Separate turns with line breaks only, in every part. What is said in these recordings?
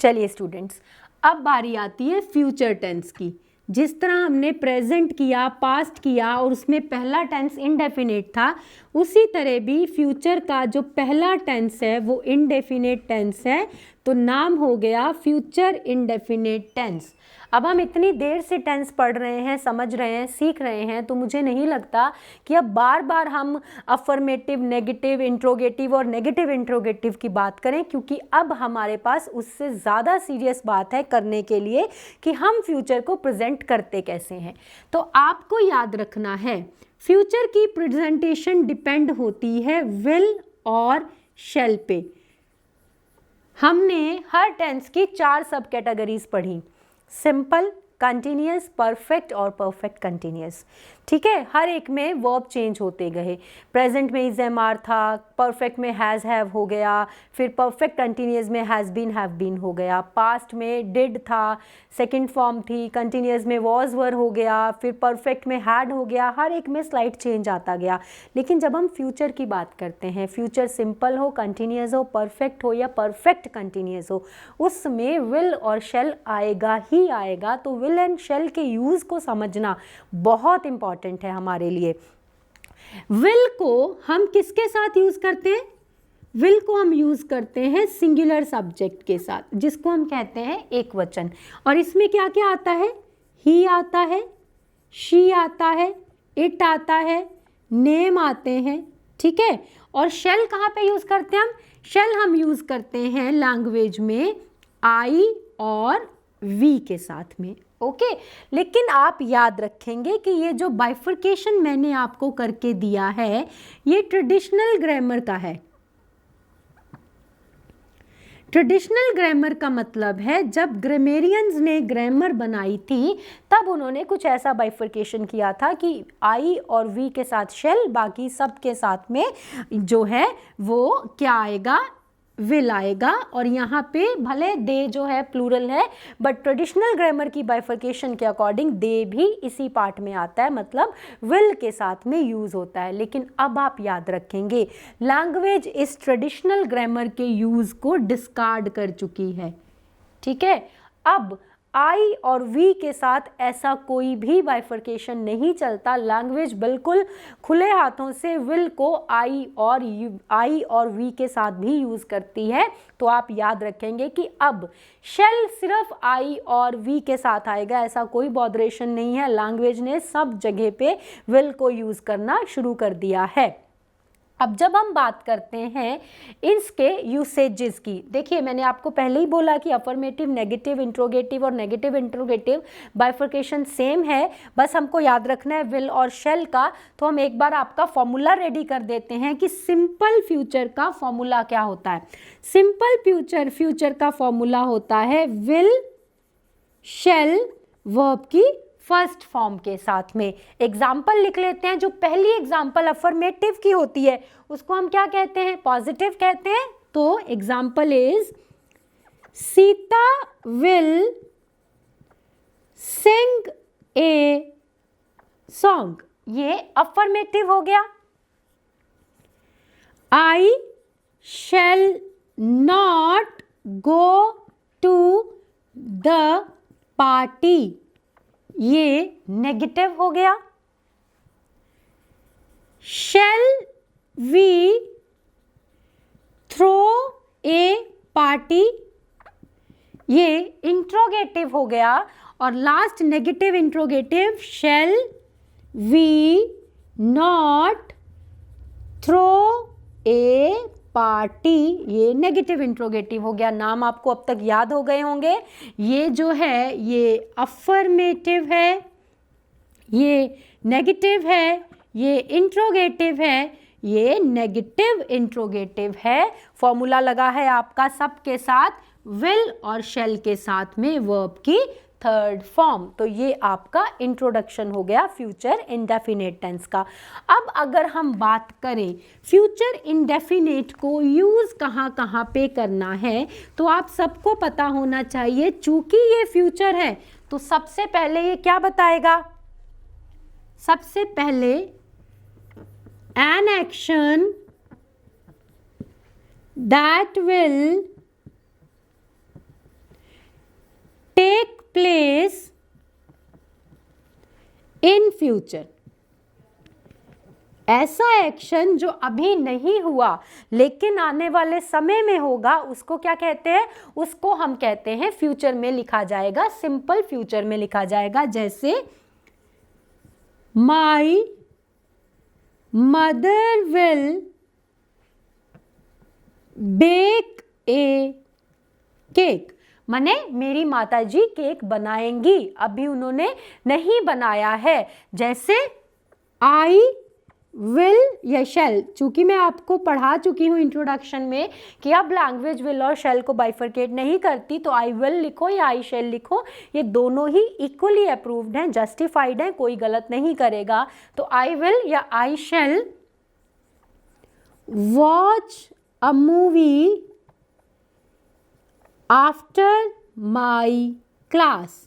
चलिए स्टूडेंट्स, अब बारी आती है फ्यूचर टेंस की। जिस तरह हमने प्रेजेंट किया, पास्ट किया और उसमें पहला टेंस इनडेफिनेट था, उसी तरह भी फ्यूचर का जो पहला टेंस है वो इनडेफिनेट टेंस है, तो नाम हो गया फ्यूचर इनडेफिनेट टेंस। अब हम इतनी देर से टेंस पढ़ रहे हैं, समझ रहे हैं, सीख रहे हैं, तो मुझे नहीं लगता कि अब बार बार हम अफर्मेटिव, नेगेटिव, इंट्रोगेटिव और नेगेटिव इंट्रोगेटिव की बात करें, क्योंकि अब हमारे पास उससे ज़्यादा सीरियस बात है करने के लिए कि हम फ्यूचर को प्रेजेंट करते कैसे हैं। तो आपको याद रखना है, फ्यूचर की प्रेजेंटेशन डिपेंड होती है विल और शैल पे। हमने हर टेंस की 4 सब कैटेगरीज पढ़ी, सिंपल, कंटिन्यूअस, परफेक्ट और परफेक्ट कंटिन्यूअस। ठीक है, हर एक में वर्ब चेंज होते गए। प्रेजेंट में इज एम आर था, परफेक्ट में हैज़ हैव हो गया, फिर परफेक्ट कंटिन्यूअस में हैज़ बीन हैव बीन हो गया, पास्ट में डिड था, सेकंड फॉर्म थी, कंटिन्यूअस में वॉज वर हो गया, फिर परफेक्ट में हैड हो गया, हर एक में स्लाइट चेंज आता गया। लेकिन जब हम फ्यूचर की बात करते हैं, फ्यूचर सिंपल हो, कंटिन्यूअस हो, परफेक्ट हो या परफेक्ट कंटिन्यूअस हो, उसमें विल और शैल आएगा ही आएगा। तो विल एंड शैल के यूज़ को समझना बहुत इंपॉर्टेंट है हमारे लिए। विल को हम किसके साथ यूज़ करते हैं? विल को हम यूज़ करते हैं सिंगुलर सब्जेक्ट के साथ, जिसको हम कहते हैं एक वचन। और इसमें क्या क्या आता है? ही आता है, शी आता है, इट आता है, नेम आते हैं। ठीक है, और शैल कहाँ पे यूज़ करते हैं हम? शैल हम यूज़ करते हैं लैंग्वेज में आई और वी के साथ में। ओके, लेकिन आप याद रखेंगे कि ये जो बाइफर्केशन मैंने आपको करके दिया है, ये ट्रेडिशनल ग्रामर का है। ट्रेडिशनल ग्रामर का मतलब है जब ग्रामेरियंस ने ग्रामर बनाई थी, तब उन्होंने कुछ ऐसा बाइफर्केशन किया था कि आई और वी के साथ शैल, बाकी सब के साथ में जो है वो क्या आएगा? विल आएगा। और यहाँ पे भले दे जो है प्लूरल है, बट ट्रेडिशनल ग्रामर की बाइफर्केशन के अकॉर्डिंग दे भी इसी पार्ट में आता है, मतलब विल के साथ में यूज़ होता है। लेकिन अब आप याद रखेंगे, लैंग्वेज इस ट्रेडिशनल ग्रामर के यूज़ को डिस्कार्ड कर चुकी है। ठीक है, अब आई और वी के साथ ऐसा कोई भी बाइफर्केशन नहीं चलता। लैंग्वेज बिल्कुल खुले हाथों से विल को आई और वी के साथ भी यूज़ करती है। तो आप याद रखेंगे कि अब शैल सिर्फ आई और वी के साथ आएगा, ऐसा कोई बॉदरेशन नहीं है। लैंग्वेज ने सब जगह पे विल को यूज़ करना शुरू कर दिया है। अब जब हम बात करते हैं इसके यूसेजेस की, देखिए मैंने आपको पहले ही बोला कि अफर्मेटिव, नेगेटिव इंट्रोगेटिव और नेगेटिव इंट्रोगेटिव बाइफर्केशन सेम है, बस हमको याद रखना है विल और शैल का। तो हम एक बार आपका फॉर्मूला रेडी कर देते हैं कि सिंपल फ्यूचर का फॉर्मूला क्या होता है। सिंपल फ्यूचर का फॉर्मूला होता है विल शैल वर्ब की फर्स्ट फॉर्म के साथ में। एग्जाम्पल लिख लेते हैं। जो पहली एग्जाम्पल अफर्मेटिव की होती है उसको हम क्या कहते हैं? पॉजिटिव कहते हैं। तो example is Sita will sing a song, ये अफर्मेटिव हो गया। I shall not go to the party, ये नेगेटिव हो गया। Shall we throw a party, ये इंट्रोगेटिव हो गया। और last negative interrogative, shall we not throw a party, ये नेगेटिव इंट्रोगेटिव हो गया। नाम आपको अब तक याद हो गए होंगे। ये जो है ये अफर्मेटिव है, ये नेगेटिव है, ये इंट्रोगेटिव है, ये नेगेटिव इंट्रोगेटिव है। फॉर्मूला लगा है आपका सबके साथ, विल और शैल के साथ में वर्ब की थर्ड फॉर्म। तो ये आपका इंट्रोडक्शन हो गया फ्यूचर इंडेफिनेट टेंस का। अब अगर हम बात करें फ्यूचर इंडेफिनेट को यूज़ कहाँ कहाँ पे करना है, तो आप सबको पता होना चाहिए। चूंकि ये फ्यूचर है तो सबसे पहले ये क्या बताएगा? सबसे पहले an action that will take place in future. ऐसा एक्शन जो अभी नहीं हुआ लेकिन आने वाले समय में होगा, उसको क्या कहते हैं? उसको हम कहते हैं फ्यूचर में लिखा जाएगा, सिंपल फ्यूचर में लिखा जाएगा। जैसे my mother will bake a cake, माने मेरी माताजी केक बनाएंगी, अभी उन्होंने नहीं बनाया है। जैसे आई विल या शेल, चूंकि मैं आपको पढ़ा चुकी हूँ इंट्रोडक्शन में कि अब लैंग्वेज विल और शेल को बाइफरकेट नहीं करती, तो आई विल लिखो या आई शेल लिखो, ये दोनों ही इक्वली अप्रूव्ड हैं, जस्टिफाइड हैं, कोई गलत नहीं करेगा। तो आई विल या I shall watch a movie after my class.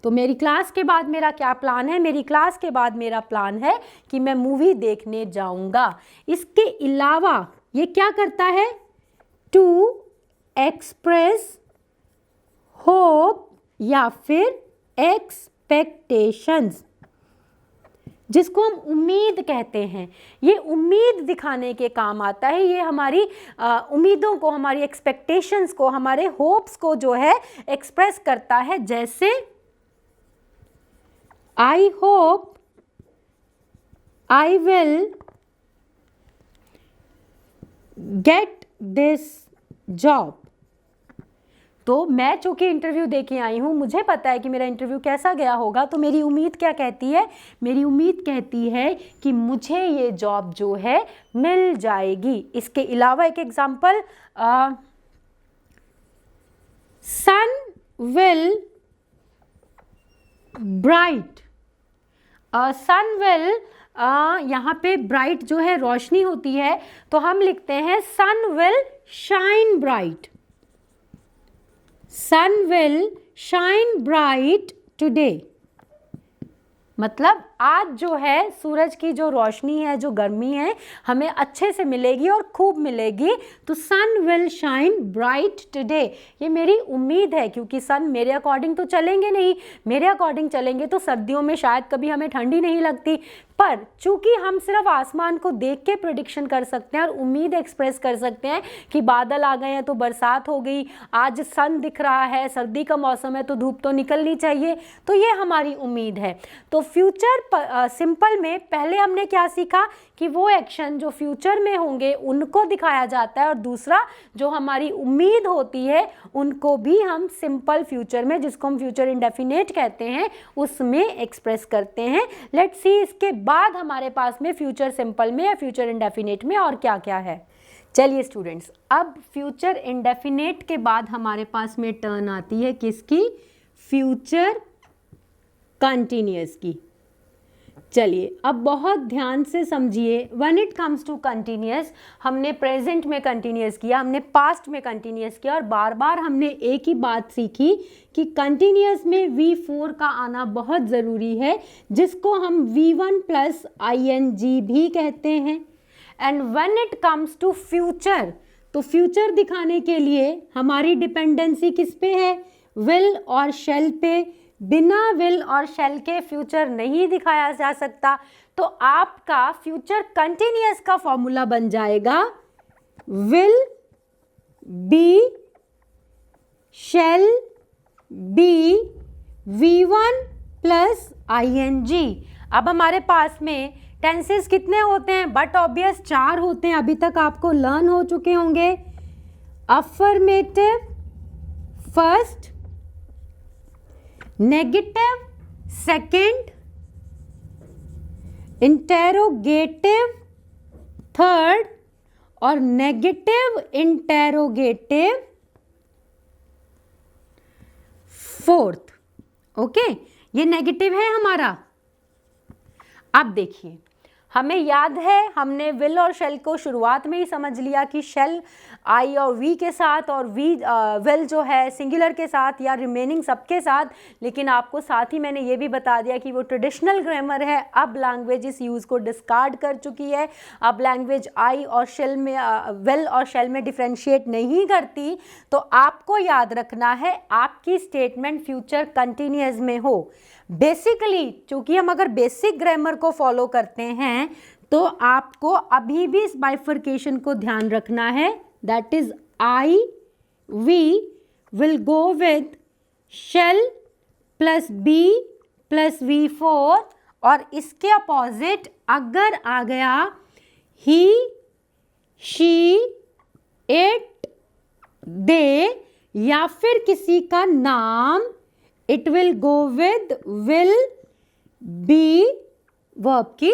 तो मेरी क्लास के बाद मेरा क्या प्लान है? मेरी क्लास के बाद मेरा प्लान है कि मैं मूवी देखने जाऊंगा। इसके अलावा ये क्या करता है? टू एक्सप्रेस होप या फिर एक्सपेक्टेशंस, जिसको हम उम्मीद कहते हैं। ये उम्मीद दिखाने के काम आता है। ये हमारी उम्मीदों को, हमारी एक्सपेक्टेशंस को, हमारे होप्स को जो है एक्सप्रेस करता है। जैसे I hope I will get this job। तो मैं चूंकि इंटरव्यू दे के आई हूँ, मुझे पता है कि मेरा इंटरव्यू कैसा गया होगा, तो मेरी उम्मीद क्या कहती है? मेरी उम्मीद कहती है कि मुझे ये जॉब जो है मिल जाएगी। इसके अलावा एक example, sun will bright. Sun will, यहाँ पे ब्राइट जो है रोशनी होती है, तो हम लिखते हैं sun will shine bright. Sun will shine bright today, मतलब आज जो है सूरज की जो रोशनी है, जो गर्मी है, हमें अच्छे से मिलेगी और खूब मिलेगी। तो सन विल शाइन ब्राइट टुडे, ये मेरी उम्मीद है, क्योंकि सन मेरे अकॉर्डिंग तो चलेंगे नहीं। मेरे अकॉर्डिंग चलेंगे तो सर्दियों में शायद कभी हमें ठंडी नहीं लगती, पर चूंकि हम सिर्फ आसमान को देख के प्रेडिक्शन कर सकते हैं और उम्मीद एक्सप्रेस कर सकते हैं कि बादल आ गए हैं तो बरसात हो गई, आज सन दिख रहा है, सर्दी का मौसम है तो धूप तो निकलनी चाहिए, तो ये हमारी उम्मीद है। तो फ्यूचर सिंपल में पहले हमने क्या सीखा कि वो एक्शन जो फ्यूचर में होंगे उनको दिखाया जाता है, और दूसरा जो हमारी उम्मीद होती है उनको भी हम सिंपल फ्यूचर में, जिसको हम फ्यूचर इंडेफिनेट कहते हैं, उसमें एक्सप्रेस करते हैं। लेट्स सी इसके बाद हमारे पास में फ्यूचर सिंपल में या फ्यूचर इंडेफिनेट में और क्या क्या है। चलिए स्टूडेंट्स, अब फ्यूचर इंडेफिनेट के बाद हमारे पास में टर्न आती है किसकी? फ्यूचर कंटिन्यूअस की। चलिए अब बहुत ध्यान से समझिए। When it comes to continuous, हमने प्रेजेंट में कंटिन्यूअस किया, हमने पास्ट में कंटिन्यूअस किया, और बार बार हमने एक ही बात सीखी कि कंटिन्यूअस में V4 का आना बहुत ज़रूरी है, जिसको हम V1 प्लस ING भी कहते हैं। And when it comes to future, तो फ्यूचर दिखाने के लिए हमारी डिपेंडेंसी किस पे है? विल और शेल पे। बिना विल और शेल के फ्यूचर नहीं दिखाया जा सकता, तो आपका फ्यूचर कंटिन्यूअस का फॉर्मूला बन जाएगा will be shall be V1 plus ING। अब हमारे पास में टेंसेस कितने होते हैं? बट ऑब्वियस 4 होते हैं, अभी तक आपको लर्न हो चुके होंगे। Affirmative first, negative second, interrogative third और नेगेटिव इंटेरोगेटिव फोर्थ। ओके, ये नेगेटिव है हमारा। अब देखिए, हमें याद है हमने विल और शेल को शुरुआत में ही समझ लिया कि शेल आई और वी के साथ और विल जो है सिंगुलर के साथ या रिमेनिंग सबके साथ, लेकिन आपको साथ ही मैंने ये भी बता दिया कि वो ट्रेडिशनल ग्रामर है। अब लैंग्वेज इस यूज़ को डिस्कार्ड कर चुकी है। अब लैंग्वेज आई और शेल में विल और शेल में डिफ्रेंशिएट नहीं करती। तो आपको याद रखना है आपकी स्टेटमेंट फ्यूचर कंटिन्यूअस में हो। बेसिकली चूंकि हम अगर बेसिक ग्रामर को फॉलो करते हैं तो आपको अभी भी इस बाइफर्केशन को ध्यान रखना है, that is I we will go with shall plus be plus V4 और इसके अपोजिट अगर आ गया ही शी इट दे या फिर किसी का नाम, it will go with will be verb की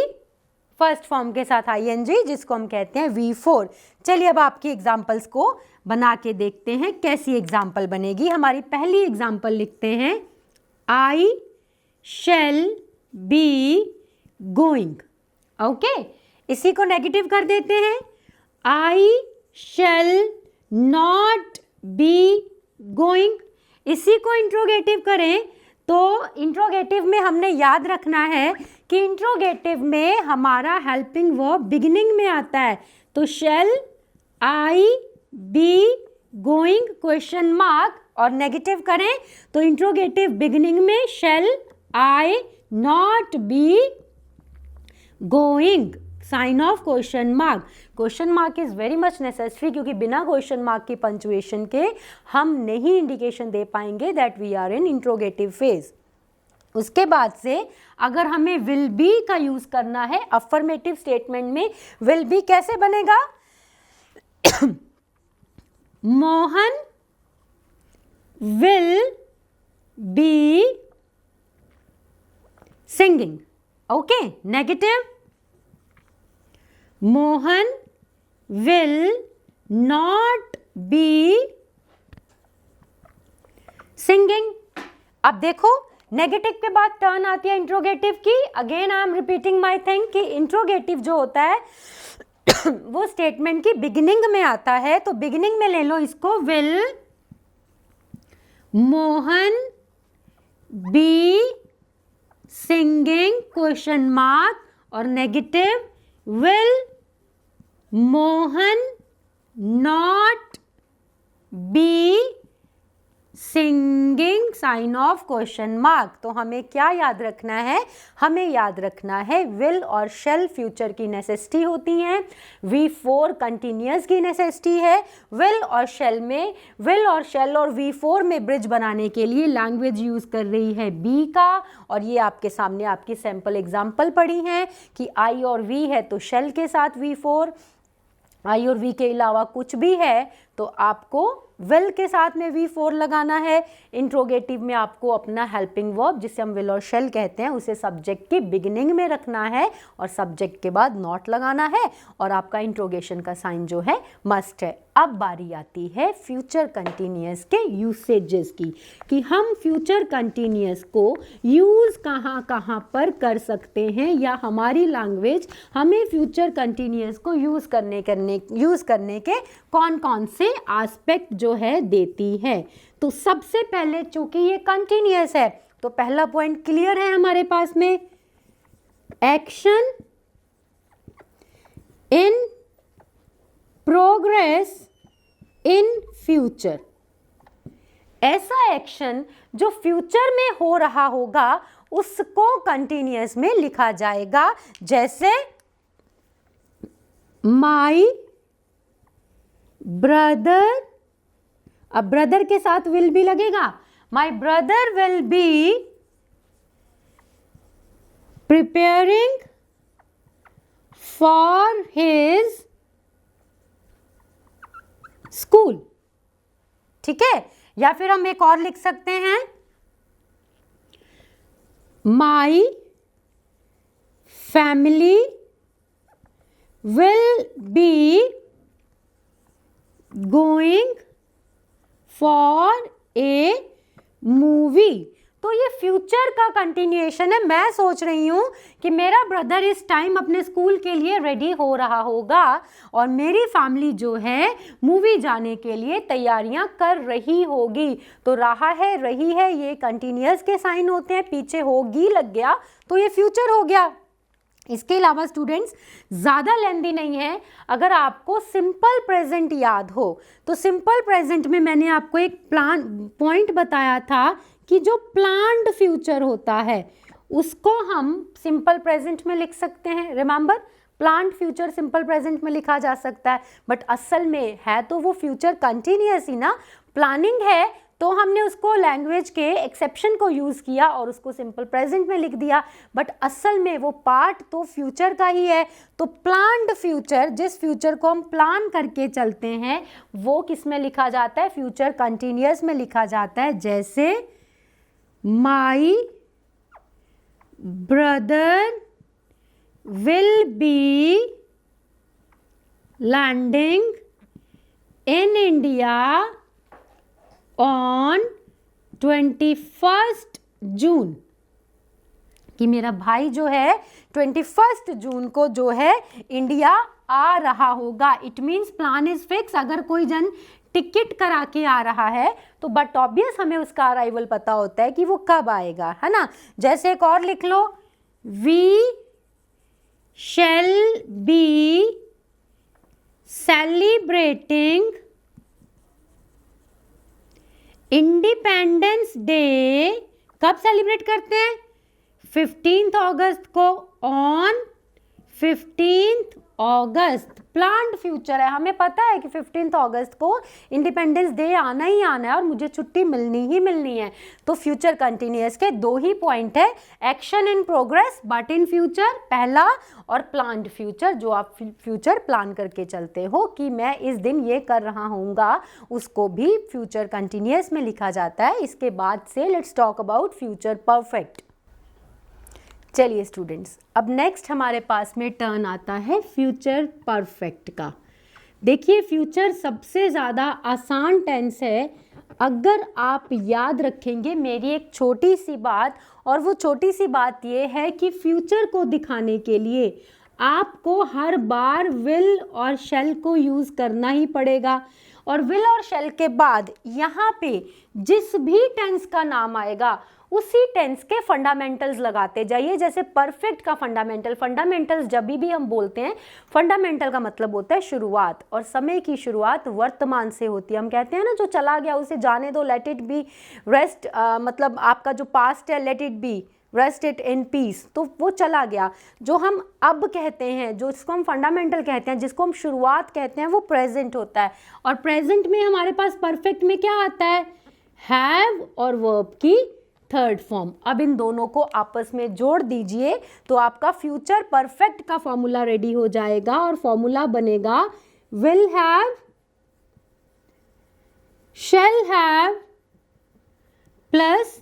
फर्स्ट फॉर्म के साथ ING, जिसको हम कहते हैं V4। चलिए अब आपकी एग्जाम्पल्स को बना के देखते हैं कैसी एग्जाम्पल बनेगी। हमारी पहली एग्जाम्पल लिखते हैं आई शैल बी गोइंग। ओके, इसी को नेगेटिव कर देते हैं, आई शैल नॉट बी गोइंग। इसी को इंट्रोगेटिव करें तो इंट्रोगेटिव में हमने याद रखना है कि इंट्रोगेटिव में हमारा हेल्पिंग वर्ब बिगिनिंग में आता है। तो shall I be going question mark, और नेगेटिव करें तो इंट्रोगेटिव बिगिनिंग में shall I not be going, sign of question mark. Question mark is very much necessary क्योंकि बिना क्वेश्चन मार्क की पंचुएशन के हम नहीं इंडिकेशन दे पाएंगे that we are in interrogative phase. उसके बाद से अगर हमें विल बी का यूज करना है अफर्मेटिव स्टेटमेंट में, विल बी कैसे बनेगा? Mohan will be singing. Okay, negative Mohan will not be singing. अब देखो नेगेटिव के बाद टर्न आती है इंट्रोगेटिव की। Again I am repeating my thing कि इंट्रोगेटिव जो होता है वो स्टेटमेंट की बिगिनिंग में आता है। तो बिगिनिंग में ले लो इसको, will Mohan be singing question mark, और negative will Mohan not be singing, sign of question mark. तो हमें क्या याद रखना है? हमें याद रखना है विल और शेल फ्यूचर की नेसेसिटी होती हैं, V4 कंटिन्यूअस की नेसेसिटी है। विल और शेल में, विल और शेल और V4 में ब्रिज बनाने के लिए लैंग्वेज यूज कर रही है बी का, और ये आपके सामने आपकी सैंपल एग्जाम्पल पड़ी हैं कि आई और वी है तो शेल के साथ V4, आई और वी के अलावा कुछ भी है तो आपको विल के साथ में V4 लगाना है। इंट्रोगेटिव में आपको अपना हेल्पिंग वर्ब जिसे हम विल और शेल कहते हैं उसे सब्जेक्ट की बिगिनिंग में रखना है और सब्जेक्ट के बाद नॉट लगाना है, और आपका इंट्रोगेशन का साइन जो है मस्ट है। अब बारी आती है फ्यूचर कंटिन्यूअस के यूसेजेस की कि हम फ्यूचर कंटिन्यूअस को यूज़ कहाँ कहाँ पर कर सकते हैं, या हमारी लैंग्वेज हमें फ्यूचर कंटिन्यूअस को यूज़ करने के कौन कौन से एस्पेक्ट जो है देती है। तो सबसे पहले चूंकि ये कंटिन्यूअस है तो पहला पॉइंट क्लियर है हमारे पास में, action in progress in future. ऐसा एक्शन जो फ्यूचर में हो रहा होगा उसको कंटिन्यूअस में लिखा जाएगा, जैसे माई ब्रदर। अब ब्रदर के साथ विल बी लगेगा, माई brother will B preparing for his school. ठीक है, या फिर हम एक और लिख सकते हैं, my family will be going for a movie. तो ये फ्यूचर का कंटिन्यूएशन है। मैं सोच रही हूँ कि मेरा ब्रदर इस टाइम अपने स्कूल के लिए रेडी हो रहा होगा और मेरी फैमिली जो है मूवी जाने के लिए तैयारियां कर रही होगी। तो रहा है, रही है, ये कंटिन्यूअस के साइन होते हैं, पीछे होगी लग गया तो ये फ्यूचर हो गया। इसके अलावा स्टूडेंट्स ज़्यादा लेंदी नहीं है। अगर आपको सिंपल प्रेजेंट याद हो तो सिंपल प्रेजेंट में मैंने आपको एक पॉइंट बताया था कि जो प्लान्ड फ्यूचर होता है उसको हम सिंपल प्रेजेंट में लिख सकते हैं। Remember, planned future simple present में लिखा जा सकता है, बट असल में है तो वो फ्यूचर कंटिन्यूअस ही ना। प्लानिंग है तो हमने उसको लैंग्वेज के एक्सेप्शन को यूज़ किया और उसको सिंपल प्रेजेंट में लिख दिया, बट असल में वो पार्ट तो फ्यूचर का ही है। तो प्लान्ड फ्यूचर, जिस फ्यूचर को हम प्लान करके चलते हैं, वो किस में लिखा जाता है? फ्यूचर कंटिन्यूअस में लिखा जाता है। जैसे my brother will be landing in India on 21 June, कि मेरा भाई जो है 21 जून को जो है इंडिया आ रहा होगा। It means plan is fix. अगर कोई जन टिकट करा के आ रहा है तो बट ऑब्वियस हमें उसका अराइवल पता होता है कि वो कब आएगा, है ना। जैसे एक और लिख लो, we shall be celebrating independence day. कब सेलिब्रेट करते हैं? 15 अगस्त को, ऑन 15 अगस्त। प्लान्ड फ्यूचर है, हमें पता है कि 15 अगस्त को इंडिपेंडेंस डे आना ही आना है और मुझे छुट्टी मिलनी ही मिलनी है। तो फ्यूचर कंटिन्यूअस के दो ही पॉइंट है, action in progress but in future पहला, और प्लान्ड फ्यूचर जो आप फ्यूचर प्लान करके चलते हो कि मैं इस दिन ये कर रहा हूँगा, उसको भी फ्यूचर कंटिन्यूअस में लिखा जाता है। इसके बाद से let's talk about future perfect. चलिए स्टूडेंट्स, अब नेक्स्ट हमारे पास में टर्न आता है फ्यूचर परफेक्ट का। देखिए, फ्यूचर सबसे ज़्यादा आसान टेंस है। अगर आप याद रखेंगे मेरी एक छोटी सी बात, और वो छोटी सी बात ये है कि फ्यूचर को दिखाने के लिए आपको हर बार विल और शैल को यूज़ करना ही पड़ेगा। और विल और शैल के बाद यहाँ पे जिस भी टेंस का नाम आएगा उसी टेंस के फंडामेंटल्स लगाते जाइए। जैसे परफेक्ट का फंडामेंटल्स जब भी हम बोलते हैं, फंडामेंटल का मतलब होता है शुरुआत, और समय की शुरुआत वर्तमान से होती है। हम कहते हैं ना, जो चला गया उसे जाने दो, लेट इट बी रेस्ट, मतलब आपका जो पास्ट है, let it be rest it in peace, तो वो चला गया। जो हम अब कहते हैं, जो इसको हम फंडामेंटल कहते हैं, जिसको हम शुरुआत कहते हैं, वो प्रेजेंट होता है। और प्रेजेंट में हमारे पास परफेक्ट में क्या आता है? हैव और वर्ब की थर्ड फॉर्म। अब इन दोनों को आपस में जोड़ दीजिए तो आपका फ्यूचर परफेक्ट का फॉर्मूला रेडी हो जाएगा, और फॉर्मूला बनेगा will have, shall have plus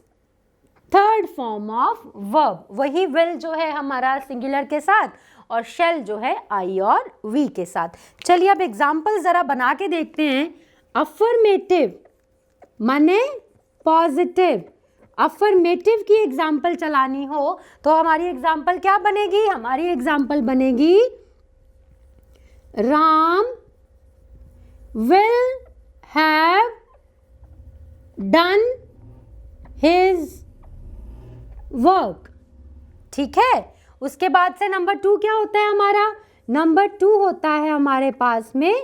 third form of verb. वही विल जो है हमारा सिंगुलर के साथ, और शैल जो है आई और वी के साथ। चलिए अब एग्जाम्पल जरा बना के देखते हैं। अफर्मेटिव माने पॉजिटिव। अफर्मेटिव की एग्जाम्पल चलानी हो तो हमारी एग्जाम्पल क्या बनेगी? हमारी एग्जाम्पल बनेगी Ram will have done his work. ठीक है, उसके बाद से नंबर 2 क्या होता है हमारा? नंबर 2 होता है हमारे पास में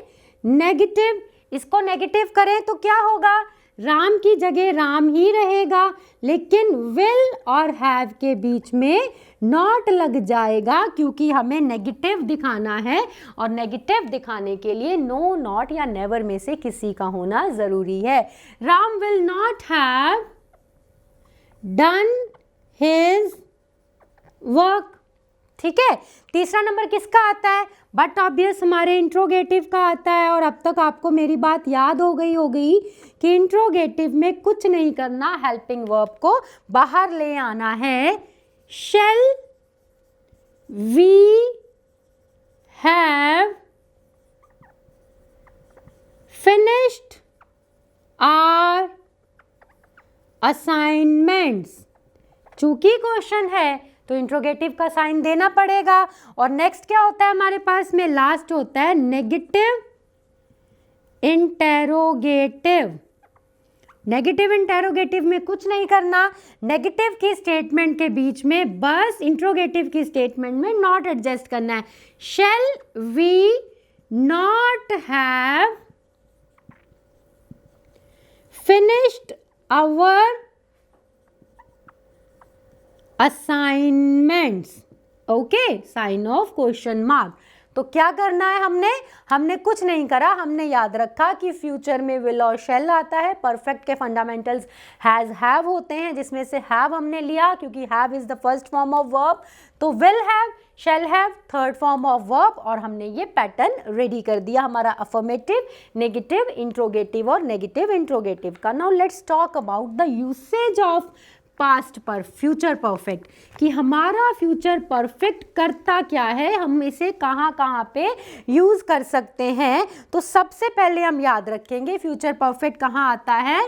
नेगेटिव। इसको नेगेटिव करें तो क्या होगा? राम की जगह राम ही रहेगा, लेकिन विल और हैव के बीच में नॉट लग जाएगा, क्योंकि हमें नेगेटिव दिखाना है, और नेगेटिव दिखाने के लिए नो, नॉट या नेवर में से किसी का होना ज़रूरी है। Ram will not have done his work. ठीक है, तीसरा नंबर किसका आता है? बट ऑब्वियस हमारे इंट्रोगेटिव का आता है। और अब तक आपको मेरी बात याद हो गई होगी कि इंट्रोगेटिव में कुछ नहीं करना, हेल्पिंग वर्ब को बाहर ले आना है। Shall we have finished our assignments. चूंकि क्वेश्चन है तो इंट्रोगेटिव का साइन देना पड़ेगा। और नेक्स्ट क्या होता है हमारे पास में, लास्ट होता है नेगेटिव इंटेरोगेटिव। नेगेटिव इंटेरोगेटिव में कुछ नहीं करना, नेगेटिव की स्टेटमेंट के बीच में बस इंट्रोगेटिव की स्टेटमेंट में नॉट एडजस्ट करना है। Shall we not have finished our assignments, okay, sign of question mark. तो क्या करना है हमने कुछ नहीं करा, हमने याद रखा कि फ्यूचर में विल और शैल आता है। परफेक्ट के फंडामेंटल्स हैज हैव होते हैं, जिसमें से हैव हमने लिया क्योंकि have is the first form of verb, तो will have, shall have third form of verb, और हमने ये पैटर्न रेडी कर दिया हमारा अफर्मेटिव, नेगेटिव, इंट्रोगेटिव और नेगेटिव इंट्रोगेटिव का। Now let's talk about the usage of past पर फ्यूचर परफेक्ट, कि हमारा फ्यूचर परफेक्ट करता क्या है, हम इसे कहाँ कहाँ पे यूज कर सकते हैं। तो सबसे पहले हम याद रखेंगे फ्यूचर परफेक्ट कहाँ आता है,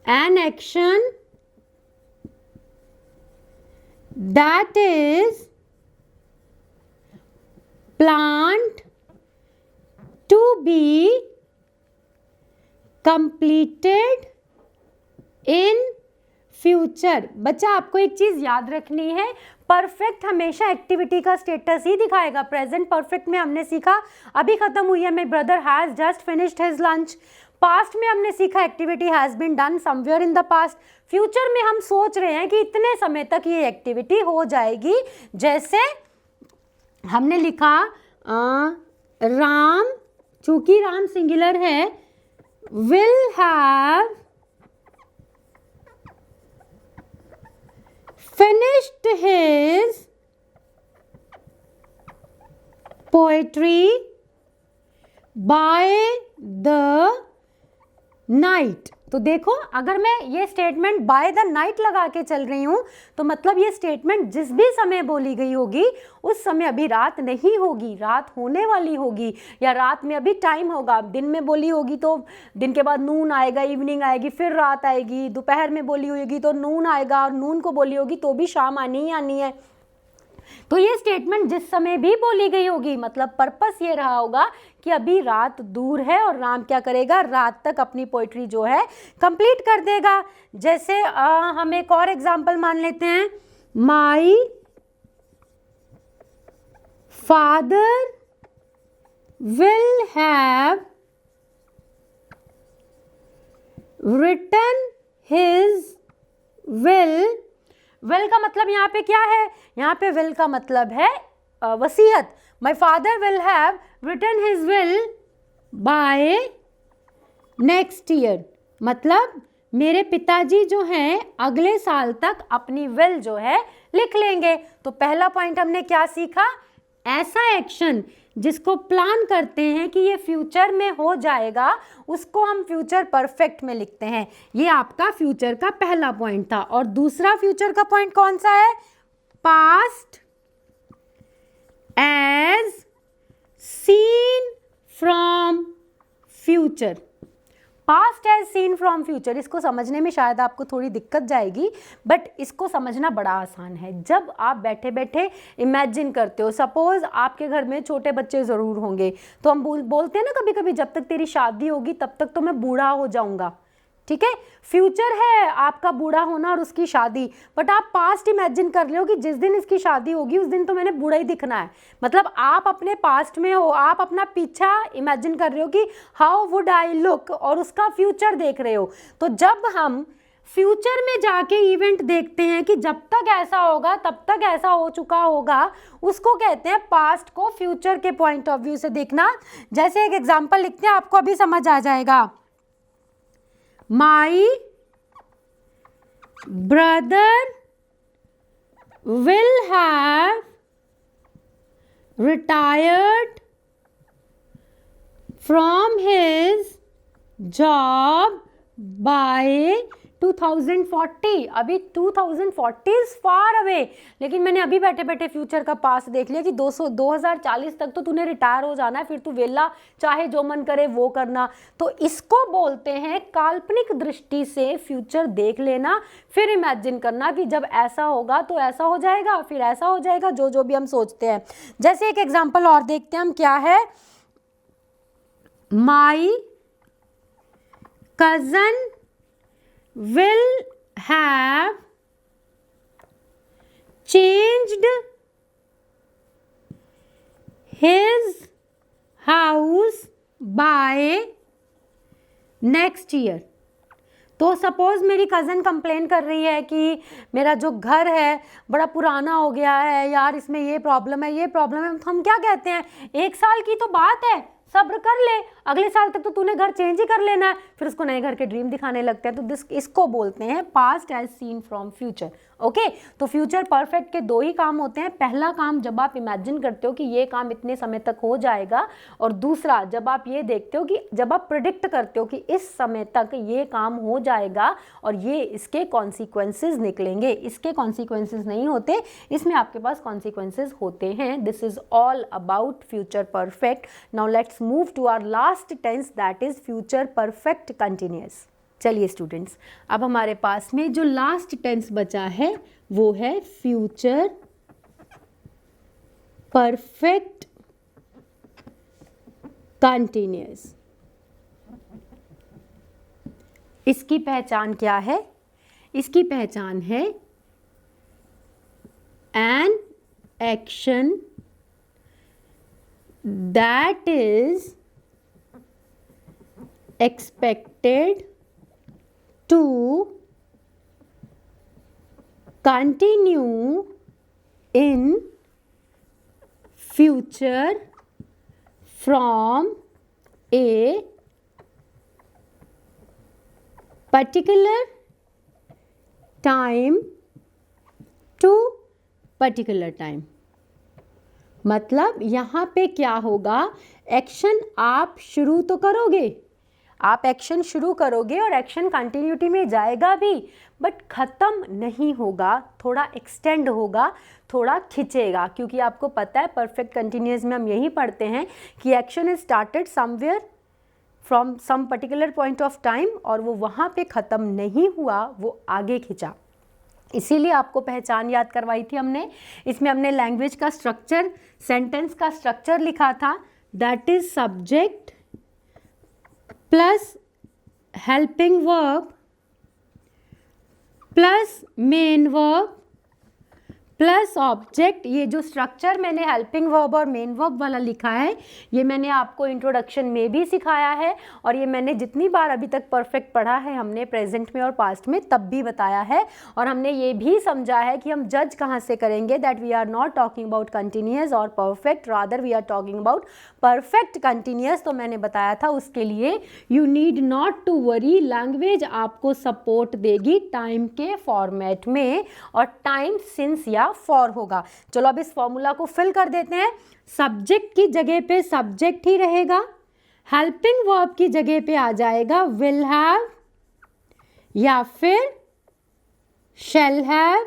N action that is planned to be completed in future. बच्चा आपको एक चीज याद रखनी है, परफेक्ट हमेशा एक्टिविटी का स्टेटस ही दिखाएगा। प्रेजेंट परफेक्ट में हमने सीखा अभी खत्म हुई है, my brother has just finished his lunch. Past में हमने सीखा activity has been done somewhere in the past. Future में हम सोच रहे हैं कि इतने समय तक ये एक्टिविटी हो जाएगी। जैसे हमने लिखा राम, चूंकि राम सिंगुलर है, will have finished his poetry by the night। तो देखो अगर मैं ये स्टेटमेंट बाय द नाइट लगा के चल रही हूं तो मतलब ये स्टेटमेंट जिस भी समय बोली गई होगी उस समय अभी रात नहीं होगी, रात होने वाली होगी, या रात में अभी टाइम होगा। दिन में बोली होगी तो दिन के बाद नून आएगा, इवनिंग आएगी, फिर रात आएगी। दोपहर में बोली होगी तो नून आएगा, और नून को बोली होगी तो भी शाम आनी ही आनी है। तो ये स्टेटमेंट जिस समय भी बोली गई होगी, मतलब पर्पस ये रहा होगा कि अभी रात दूर है और राम क्या करेगा, रात तक अपनी पोइट्री जो है कंप्लीट कर देगा। जैसे हम एक और एग्जांपल मान लेते हैं, my father will have written his will. Will का मतलब यहाँ पे क्या है, यहाँ पे विल का मतलब है वसीयत। My father will have written his will by next year, मतलब मेरे पिताजी जो हैं अगले साल तक अपनी विल जो है लिख लेंगे। तो पहला पॉइंट हमने क्या सीखा, ऐसा एक्शन जिसको प्लान करते हैं कि ये फ्यूचर में हो जाएगा उसको हम फ्यूचर परफेक्ट में लिखते हैं। ये आपका फ्यूचर का पहला पॉइंट था। और दूसरा फ्यूचर का पॉइंट कौन सा है, past as seen from future. Past as seen from future, इसको समझने में शायद आपको थोड़ी दिक्कत जाएगी, बट इसको समझना बड़ा आसान है। जब आप बैठे बैठे इमेजिन करते हो, सपोज आपके घर में छोटे बच्चे ज़रूर होंगे, तो हम बोलते हैं ना कभी कभी, जब तक तेरी शादी होगी तब तक तो मैं बूढ़ा हो जाऊंगा। ठीक है, फ्यूचर है आपका बूढ़ा होना और उसकी शादी, बट आप पास्ट इमेजिन कर रहे हो कि जिस दिन इसकी शादी होगी उस दिन तो मैंने बूढ़ा ही दिखना है। मतलब आप अपने पास्ट में हो, आप अपना पीछा इमेजिन कर रहे हो कि हाउ वुड आई लुक, और उसका फ्यूचर देख रहे हो। तो जब हम फ्यूचर में जाके इवेंट देखते हैं कि जब तक ऐसा होगा तब तक ऐसा हो चुका होगा, उसको कहते हैं पास्ट को फ्यूचर के पॉइंट ऑफ व्यू से देखना। जैसे एक एग्जाम्पल लिखते हैं, आपको अभी समझ आ जाएगा। My brother will have retired from his job by 2040, अभी 2040 इज फार अवे, लेकिन मैंने अभी बैठे बैठे फ्यूचर का पास्ट देख लिया कि 2040 तक तो तूने रिटायर हो जाना है, फिर तू वेला चाहे जो मन करे वो करना। तो इसको बोलते हैं काल्पनिक दृष्टि से फ्यूचर देख लेना, फिर इमेजिन करना कि जब ऐसा होगा तो ऐसा हो जाएगा, फिर ऐसा हो जाएगा, जो जो भी हम सोचते हैं। जैसे एक एग्जांपल और देखते हैं हम, क्या है, माई cousin will have changed his house by next year। तो सपोज मेरी कज़न कंप्लेन कर रही है कि मेरा जो घर है बड़ा पुराना हो गया है यार, इसमें ये प्रॉब्लम है, ये प्रॉब्लम है। तो हम क्या कहते हैं, 1 साल की तो बात है, सब्र कर ले, अगले साल तक तो तूने घर चेंज ही कर लेना है। फिर उसको नए घर के ड्रीम दिखाने लगते हैं। तो इसको बोलते हैं past as seen from future. Okay, तो फ्यूचर परफेक्ट के 2 ही काम होते हैं। पहला काम जब आप इमेजिन करते हो कि ये काम इतने समय तक हो जाएगा, और दूसरा जब आप ये देखते हो कि जब आप प्रिडिक्ट करते हो कि इस समय तक ये काम हो जाएगा और ये इसके कॉन्सिक्वेंसेज निकलेंगे। इसके कॉन्सिक्वेंसेज नहीं होते, इसमें आपके पास कॉन्सिक्वेंसेज होते हैं। This is all about future perfect. Now let's move to our last tense, that is future perfect continuous. चलिए स्टूडेंट्स, अब हमारे पास में जो लास्ट टेंस बचा है वो है फ्यूचर परफेक्ट कंटिन्यूअस। इसकी पहचान क्या है? इसकी पहचान है N action that is expected to continue in future from a particular time to particular time। मतलब यहाँ पे क्या होगा, एक्शन आप शुरू तो करोगे, आप एक्शन शुरू करोगे और एक्शन कंटिन्यूटी में जाएगा भी, बट ख़त्म नहीं होगा, थोड़ा एक्सटेंड होगा, थोड़ा खिंचेगा। क्योंकि आपको पता है परफेक्ट कंटिन्यूअस में हम यही पढ़ते हैं कि action is started somewhere from some particular point of time, और वो वहाँ पे ख़त्म नहीं हुआ, वो आगे खिंचा। इसीलिए आपको पहचान याद करवाई थी हमने। इसमें हमने लैंग्वेज का स्ट्रक्चर, सेंटेंस का स्ट्रक्चर लिखा था, that is subject plus helping verb plus main verb plus object. ये जो स्ट्रक्चर मैंने हेल्पिंग वर्ब और मेन वर्ब वाला लिखा है, ये मैंने आपको इंट्रोडक्शन में भी सिखाया है, और ये मैंने जितनी बार अभी तक परफेक्ट पढ़ा है हमने प्रेजेंट में और पास्ट में तब भी बताया है। और हमने ये भी समझा है कि हम जज कहाँ से करेंगे, that we are not talking about continuous और perfect, rather we are talking about perfect continuous. तो मैंने बताया था उसके लिए you need not to worry, language आपको सपोर्ट देगी टाइम के फॉर्मेट में, और टाइम सिंस या फॉर होगा। चलो अब इस फॉर्मूला को फिल कर देते हैं। सब्जेक्ट की जगह पे सब्जेक्ट ही रहेगा, हेल्पिंग वर्ब की जगह पे आ जाएगा विल हैव या फिर शैल हैव,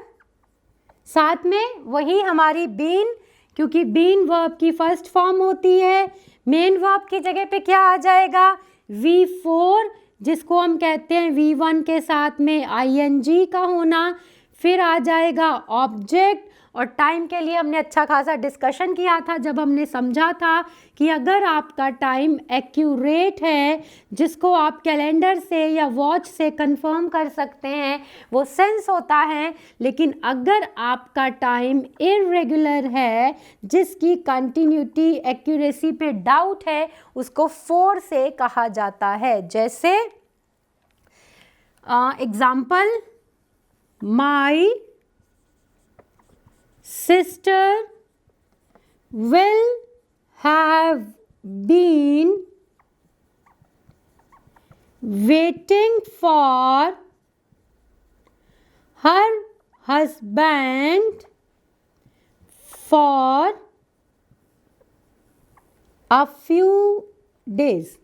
साथ में वही हमारी बीन, क्योंकि बीन वर्ब की फर्स्ट फॉर्म होती है। मेन वर्ब की जगह पे क्या आ जाएगा, V4, जिसको हम कहते हैं V1 के साथ में ING का होना। फिर आ जाएगा ऑब्जेक्ट, और टाइम के लिए हमने अच्छा खासा डिस्कशन किया था जब हमने समझा था कि अगर आपका टाइम एक्यूरेट है, जिसको आप कैलेंडर से या वॉच से कंफर्म कर सकते हैं, वो सेंस होता है। लेकिन अगर आपका टाइम इरेगुलर है, जिसकी कंटिन्यूटी एक्यूरेसी पे डाउट है, उसको फोर से कहा जाता है। जैसे example, My sister will have been waiting for her husband for a few days।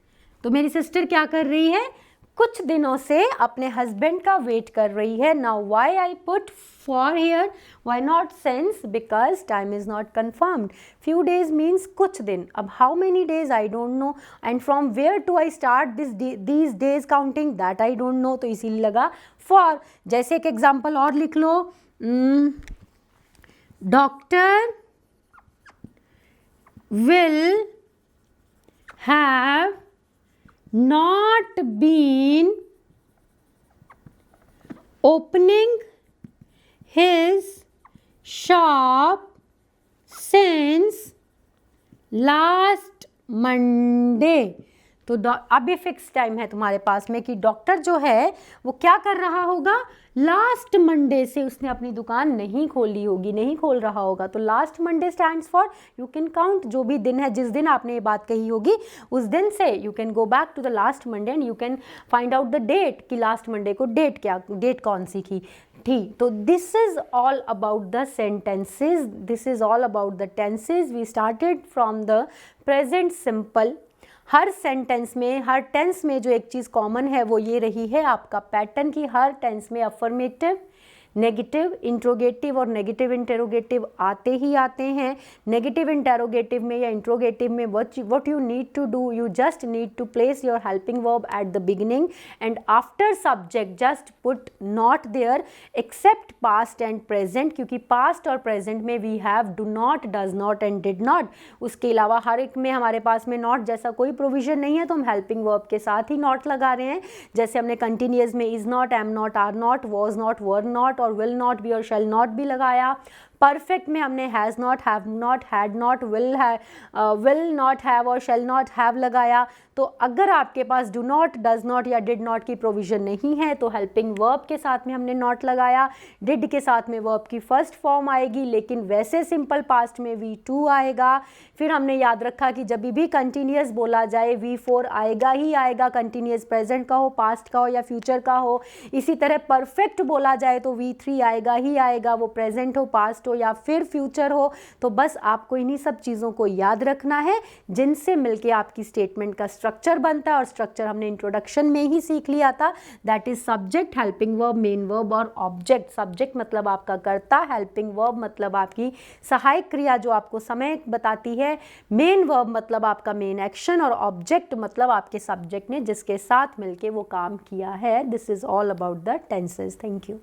तो मेरी सिस्टर क्या कर रही है, कुछ दिनों से अपने हस्बैंड का वेट कर रही है. Now why I put for here, why not since, because time is not confirmed. Few days means कुछ दिन. अब how many days I don't know, and from where to I start these days counting, that I don't know, तो इसीलिए लगा for. जैसे एक example और लिख लो, doctor will have not been opening his shop since last Monday. तो अभी फिक्स टाइम है तुम्हारे पास में कि डॉक्टर जो है वो क्या कर रहा होगा, लास्ट मंडे से उसने अपनी दुकान नहीं खोली होगी, नहीं खोल रहा होगा. तो last Monday stands for, you can count जो भी दिन है, जिस दिन आपने ये बात कही होगी उस दिन से you can go back to the last Monday and you can find out the date कि लास्ट मंडे को डेट कौन सी थी. ठीक, तो this is all about the sentences, this is all about the tenses. We started from the present simple. हर sentence में, हर टेंस में जो एक चीज़ कॉमन है वो ये रही है आपका पैटर्न की हर टेंस में अफर्मेटिव, नेगेटिव, इंट्रोगेटिव और नेगेटिव इंटेरोगेटिव आते ही आते हैं. नेगेटिव इंटेरोगेटिव में या इंट्रोगेटिव में what you need to do, you just need to place your helping verb at the beginning and after subject just put not there except past and present, क्योंकि past और present में we have do not, does not and did not. उसके अलावा हर एक में हमारे पास में not जैसा कोई प्रोविजन नहीं है, तो हम helping verb के साथ ही not लगा रहे हैं. जैसे हमने continuous में is not, am not, are not, was not, were not और will not be और shall not भी लगाया. परफेक्ट में हमने has not, have not, had not, will not have और शैल नॉट हैव लगाया. तो अगर आपके पास डू नॉट, डज नॉट या डिड नॉट की प्रोविज़न नहीं है तो हेल्पिंग वर्ब के साथ में हमने नॉट लगाया. डिड के साथ में वर्ब की फर्स्ट फॉर्म आएगी, लेकिन वैसे सिंपल पास्ट में V2 आएगा. फिर हमने याद रखा कि जब भी कंटिन्यूस बोला जाए V4 आएगा ही आएगा, कंटिन्यूस प्रेजेंट का हो, पास्ट का हो या फ्यूचर का हो. इसी तरह परफेक्ट बोला जाए तो V3 आएगा ही आएगा, वो प्रेजेंट हो, पास्ट हो या फिर फ्यूचर हो. तो बस आपको इन्हीं सब चीज़ों को याद रखना है जिनसे मिलके आपकी स्टेटमेंट का स्ट्रक्चर बनता है. और स्ट्रक्चर हमने इंट्रोडक्शन में ही सीख लिया था. That is subject, helping verb, main verb और ऑब्जेक्ट. सब्जेक्ट मतलब आपका कर्ता, हेल्पिंग वर्ब मतलब आपकी सहायक क्रिया जो आपको समय बताती है, मेन वर्ब मतलब आपका मेन एक्शन और ऑब्जेक्ट मतलब आपके सब्जेक्ट ने जिसके साथ मिलके वो काम किया है. This is all about the tenses. Thank you.